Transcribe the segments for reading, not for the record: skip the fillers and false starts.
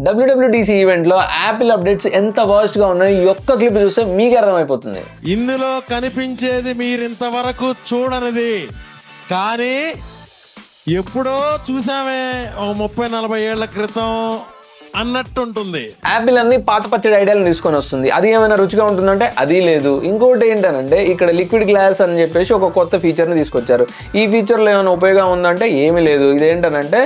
డబ్ల్యూడబ్ల్యూటీసీ ఈవెంట్లో Apple updates ఎంత worst గా ఉన్నాయో ఈ ఒక్క క్లిప్ చూస్తే మీకు అర్థమైపోతుంది. ఇందులో కనిపించేది మీరు ఇంతవరకు చూడనిది, కానీ ఎప్పుడో చూసామే ఒక 30-40 ఏళ్ల క్రితం అన్నట్టుంటుంది. యాపిల్ అన్ని పాత పచ్చడి ఐడియాలను తీసుకొని వస్తుంది. అది ఏమైనా రుచిగా ఉంటుందంటే అది లేదు. ఇంకోటి ఏంటంటే ఇక్కడ లిక్విడ్ గ్లాస్ అని చెప్పేసి ఒక కొత్త ఫీచర్ని తీసుకొచ్చారు. ఈ ఫీచర్లో ఏమైనా ఉపయోగం ఉందంటే ఏమీ లేదు. ఇదేంటంటే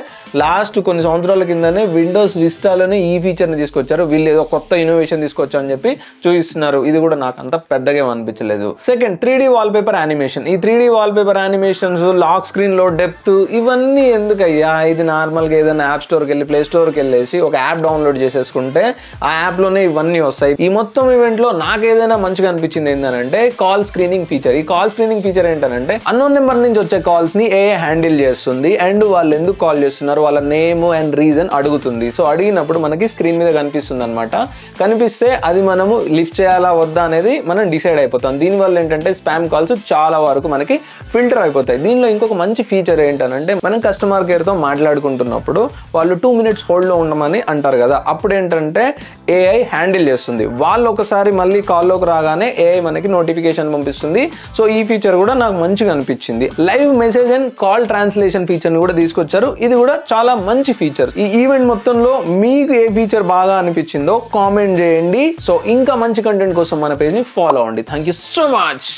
లాస్ట్ కొన్ని సంవత్సరాల కిందనే విండోస్ విస్టాలోనే ఈ ఫీచర్ని తీసుకొచ్చారు. వీళ్ళు ఏదో కొత్త ఇన్నోవేషన్ తీసుకొచ్చా అని చెప్పి చూపిస్తున్నారు. ఇది కూడా నాకు అంత పెద్దగా అనిపించలేదు. Second, 3D wallpaper animation. ఈ 3D wallpaper animations, lock screen లో డెప్త్, ఇవన్నీ ఎందుకయ్యా? ఇది నార్మల్గా ఏదైనా యాప్ స్టోర్కి వెళ్ళి ప్లే స్టోర్కి వెళ్ళేసి ఒక యాప్ డౌన్లోడ్ చేసేసుకుంటే ఆ యాప్ లోనే ఇవన్నీ వస్తాయి. ఈ మొత్తం ఈవెంట్ లో నాకు ఏదైనా మంచిగా అనిపించింది ఏంటంటే కాల్ స్క్రీనింగ్ ఫీచర్. ఈ కాల్ స్క్రీనింగ్ ఫీచర్ ఏంటంటే అన్నోన్ నెంబర్ నుంచి వచ్చే కాల్స్ ని ఏఐ హ్యాండిల్ చేస్తుంది అండ్ వాళ్ళు ఎందుకు కాల్ చేస్తున్నారు, వాళ్ళ నేమ్ అండ్ రీజన్ అడుగుతుంది. సో అడిగినప్పుడు మనకి స్క్రీన్ మీద కనిపిస్తుంది అనమాట. కనిపిస్తే అది మనము లిఫ్ట్ చేయాలా వద్దా అనేది మనం డిసైడ్ అయిపోతాం. దీనివల్ల ఏంటంటే స్పామ్ కాల్స్ చాలా వరకు మనకి ఫిల్టర్ అయిపోతాయి. దీనిలో ఇంకొక మంచి ఫీచర్ ఏంటంటే మనం కస్టమర్ కేర్ తో మాట్లాడుకుంటున్నప్పుడు వాళ్ళు 2 minutes హోల్డ్ లో ఉండమని అంటారు కదా, అప్పుడు ఏంటంటే ఏఐ హ్యాండిల్ చేస్తుంది. వాళ్ళు ఒకసారి మళ్ళీ కాల్లోకి రాగానే ఏఐ మనకి నోటిఫికేషన్ పంపిస్తుంది. సో ఈ ఫీచర్ కూడా నాకు మంచిగా అనిపించింది. Live message and call translation ఫీచర్ని కూడా తీసుకొచ్చారు. ఇది కూడా చాలా మంచి ఫీచర్. ఈ ఈవెంట్ మొత్తంలో మీకు ఏ ఫీచర్ బాగా అనిపించిందో కామెంట్ చేయండి. సో ఇంకా మంచి కంటెంట్ కోసం మన పేజ్ని ఫాలో అవ్వండి. Thank you so much.